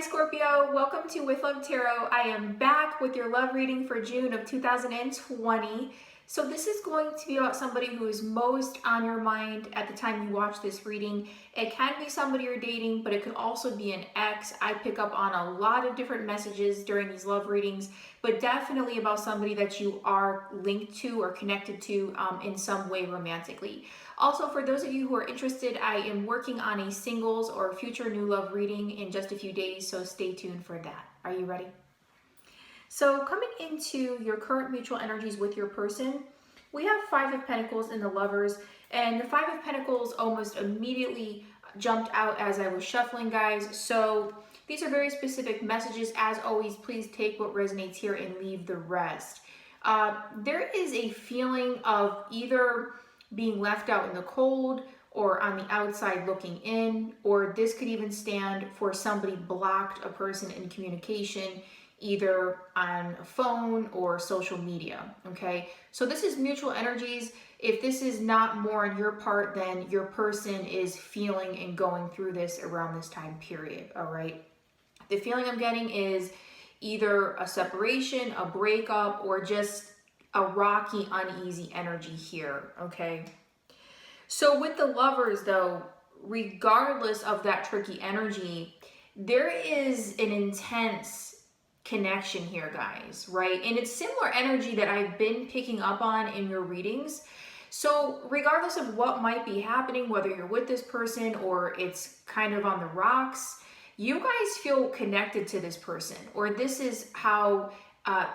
Hi Scorpio, welcome to With Love Tarot. I am back with your love reading for June of 2020. So this is going to be about somebody who is most on your mind at the time you watch this reading. It can be somebody you're dating, but it could also be an ex. I pick up on a lot of different messages during these love readings, but definitely about somebody that you are linked to or connected to in some way romantically. Also, for those of you who are interested, I am working on a singles or future new love reading in just a few days, so stay tuned for that. Are you ready? So coming into your current mutual energies with your person, we have Five of Pentacles in the Lovers, and the Five of Pentacles almost immediately jumped out as I was shuffling, guys. So these are very specific messages. As always, please take what resonates here and leave the rest. There is a feeling of either being left out in the cold or on the outside looking in, or this could even stand for somebody blocked a person in communication, either on a phone or social media, okay? So this is mutual energies. If this is not more on your part, then your person is feeling and going through this around this time period, all right? The feeling I'm getting is either a separation, a breakup, or just a rocky, uneasy energy here, okay? So with the Lovers, though, regardless of that tricky energy, there is an intense connection here, guys, right? And it's similar energy that I've been picking up on in your readings. So regardless of what might be happening, whether you're with this person or it's kind of on the rocks, you guys feel connected to this person, or this is how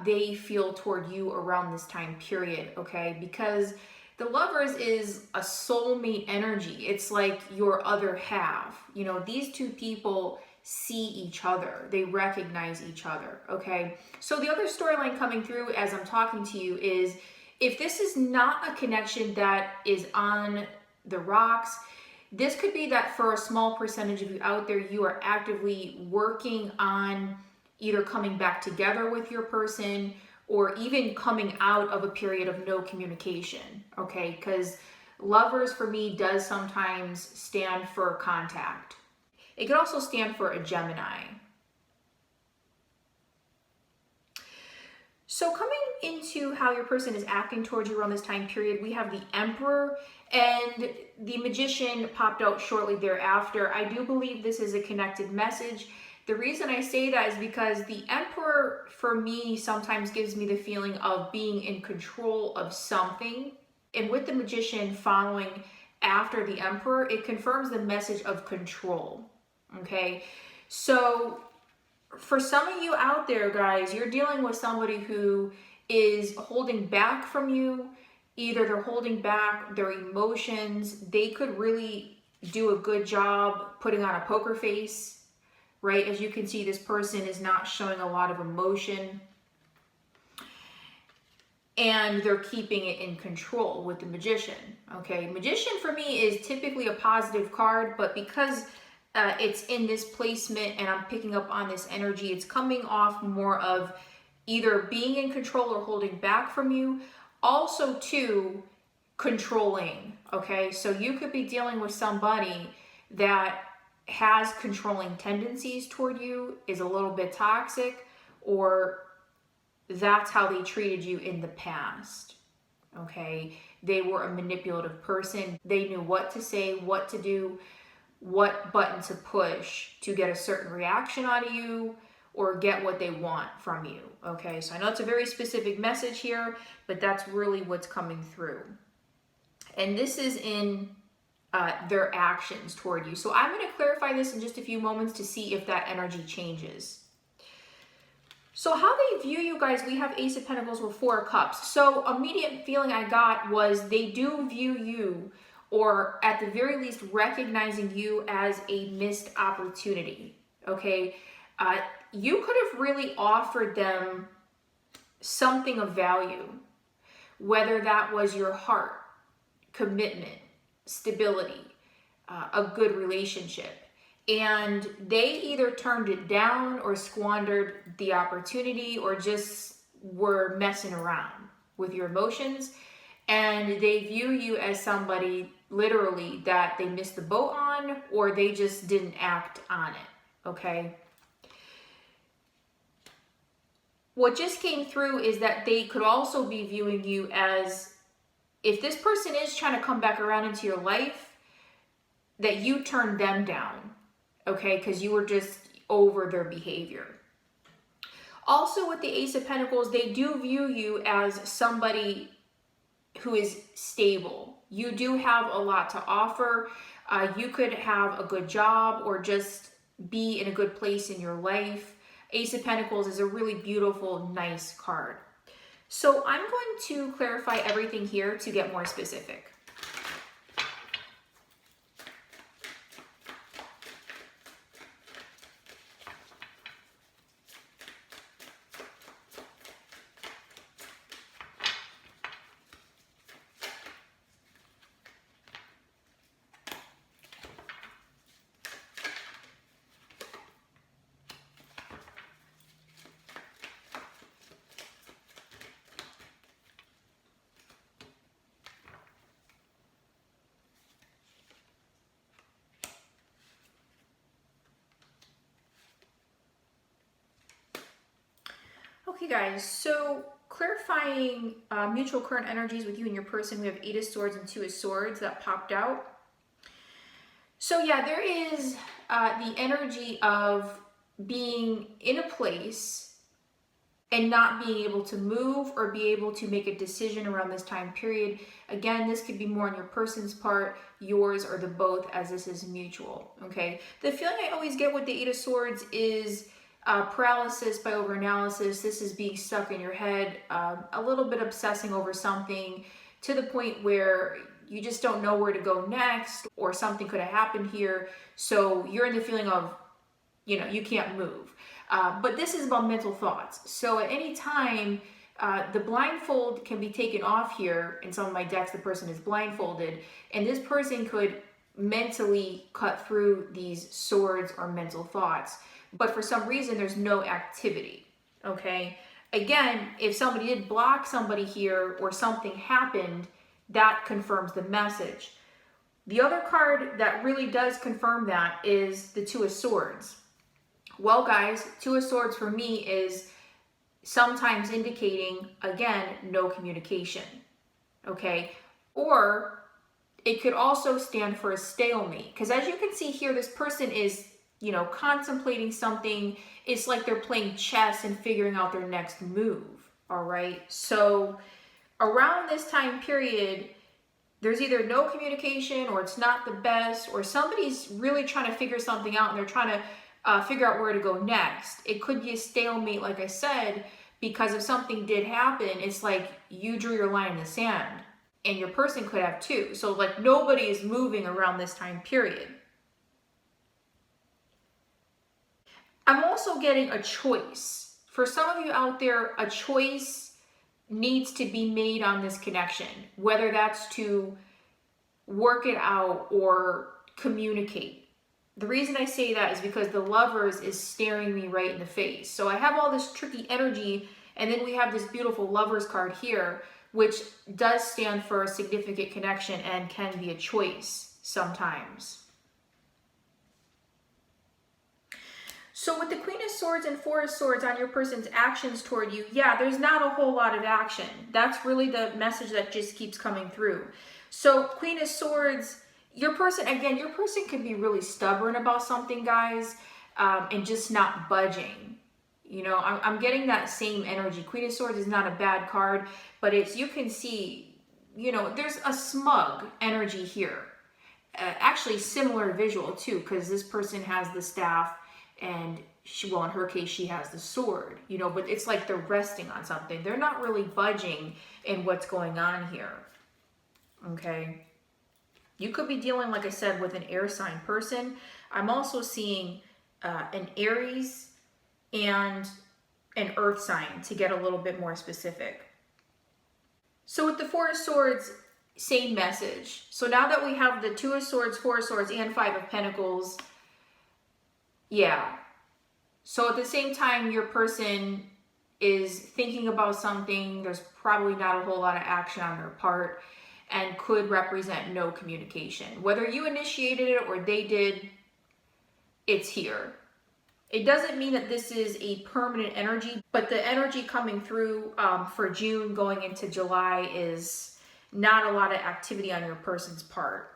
they feel toward you around this time period, okay? Because the Lovers is a soulmate energy. It's like your other half. You know, these two people see each other. They recognize each other, okay? So the other storyline coming through as I'm talking to you is, if this is not a connection that is on the rocks, this could be that for a small percentage of you out there, you are actively working on either coming back together with your person or even coming out of a period of no communication, okay? Because Lovers for me does sometimes stand for contact. It could also stand for a Gemini. So coming into how your person is acting towards you around this time period, we have the Emperor and the Magician popped out shortly thereafter. I do believe this is a connected message. The reason I say that is because the Emperor, for me, sometimes gives me the feeling of being in control of something. And with the Magician following after the Emperor, it confirms the message of control, okay? So for some of you out there, guys, you're dealing with somebody who is holding back from you. Either they're holding back their emotions. They could really do a good job putting on a poker face, right? As you can see, this person is not showing a lot of emotion. And they're keeping it in control with the Magician, okay? Magician for me is typically a positive card, but because it's in this placement and I'm picking up on this energy, it's coming off more of either being in control or holding back from you. Also, too, controlling, okay? So you could be dealing with somebody that has controlling tendencies toward you, is a little bit toxic, or that's how they treated you in the past, okay? They were a manipulative person. They knew what to say, what to do, what button to push to get a certain reaction out of you or get what they want from you, okay? So I know it's a very specific message here, but that's really what's coming through. And this is in their actions toward you. So I'm going to clarify this in just a few moments to see if that energy changes. So how they view you guys, we have Ace of Pentacles with Four of Cups. So immediate feeling I got was they do view you, or at the very least recognizing you as a missed opportunity, okay? You could have really offered them something of value, whether that was your heart, commitment, stability, a good relationship. And they either turned it down or squandered the opportunity or just were messing around with your emotions. And they view you as somebody literally that they missed the boat on, or they just didn't act on it, okay? What just came through is that they could also be viewing you as, if this person is trying to come back around into your life, that you turned them down, okay? Because you were just over their behavior. Also with the Ace of Pentacles, they do view you as somebody who is stable. You do have a lot to offer. You could have a good job or just be in a good place in your life. Ace of Pentacles is a really beautiful, nice card. So I'm going to clarify everything here to get more specific. Okay guys, so clarifying mutual current energies with you and your person, we have 8 of Swords and 2 of Swords that popped out. So yeah, there is the energy of being in a place and not being able to move or be able to make a decision around this time period. Again, this could be more on your person's part, yours, or the both, as this is mutual, okay? The feeling I always get with the 8 of Swords is paralysis by overanalysis. This is being stuck in your head, a little bit obsessing over something to the point where you just don't know where to go next, or something could have happened here. So you're in the feeling of, you know, you can't move. But this is about mental thoughts. So at any time, the blindfold can be taken off here. In some of my decks, the person is blindfolded, and this person could mentally cut through these swords or mental thoughts. But for some reason, there's no activity, okay? Again, if somebody did block somebody here or something happened, that confirms the message. The other card that really does confirm that is the 2 of Swords. Well, guys, 2 of Swords for me is sometimes indicating, again, no communication, okay? Or it could also stand for a stalemate, because as you can see here, this person is, you know, contemplating something. It's like they're playing chess and figuring out their next move, all right? So around this time period, there's either no communication, or it's not the best, or somebody's really trying to figure something out and they're trying to figure out where to go next. It could be a stalemate, like I said, because if something did happen, it's like you drew your line in the sand, and your person could have too. So like nobody is moving around this time period. I'm also getting a choice. For some of you out there, a choice needs to be made on this connection, whether that's to work it out or communicate. The reason I say that is because the Lovers is staring me right in the face. So I have all this tricky energy, and then we have this beautiful Lovers card here, which does stand for a significant connection and can be a choice sometimes. So with the Queen of Swords and 4 of Swords on your person's actions toward you, yeah, there's not a whole lot of action. That's really the message that just keeps coming through. So Queen of Swords, your person, again, your person can be really stubborn about something, guys, and just not budging. You know, I'm getting that same energy. Queen of Swords is not a bad card, but it's, you can see, you know, there's a smug energy here. Actually, similar visual too, because this person has the staff, and she, well, in her case, she has the sword, you know, but it's like they're resting on something. They're not really budging in what's going on here, okay? You could be dealing, like I said, with an air sign person. I'm also seeing an Aries and an earth sign to get a little bit more specific. So with the 4 of Swords, same message. So now that we have the 2 of Swords, 4 of Swords, and 5 of Pentacles, yeah. So at the same time, your person is thinking about something. There's probably not a whole lot of action on their part, and could represent no communication. Whether you initiated it or they did, it's here. It doesn't mean that this is a permanent energy, but the energy coming through for June going into July is not a lot of activity on your person's part.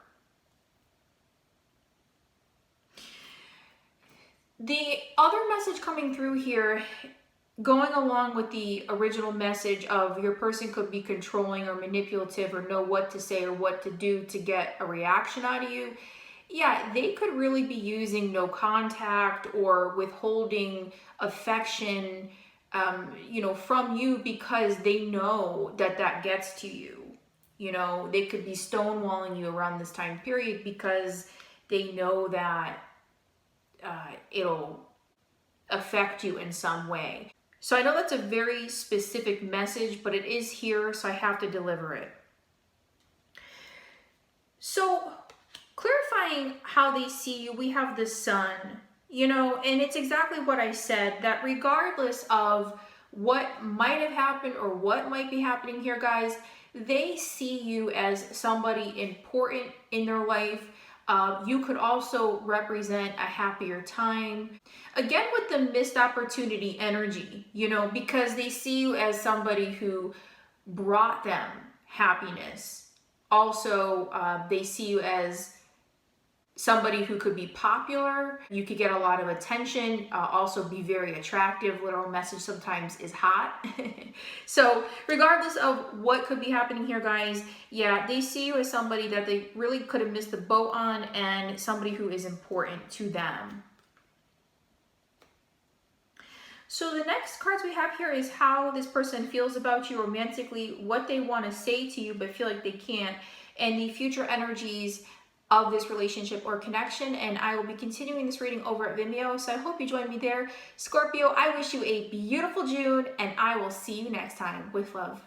The other message coming through here, going along with the original message of your person could be controlling or manipulative or know what to say or what to do to get a reaction out of you. Yeah, they could really be using no contact or withholding affection, from you because they know that that gets to you. They could be stonewalling you around this time period because they know that it'll affect you in some way. So I know that's a very specific message, but it is here, so I have to deliver it. So clarifying how they see you, we have the sun, and it's exactly what I said, that regardless of what might have happened or what might be happening here, guys, they see you as somebody important in their life. You could also represent a happier time. Again, with the missed opportunity energy, because they see you as somebody who brought them happiness. Also, they see you as somebody who could be popular. You could get a lot of attention, also be very attractive. Literal message sometimes is hot. So regardless of what could be happening here, guys, yeah, they see you as somebody that they really could have missed the boat on and somebody who is important to them. So the next cards we have here is how this person feels about you romantically, what they want to say to you but feel like they can't, and the future energies of this relationship or connection. And I will be continuing this reading over at Vimeo, so I hope you join me there. Scorpio, I wish you a beautiful June, and I will see you next time. With love.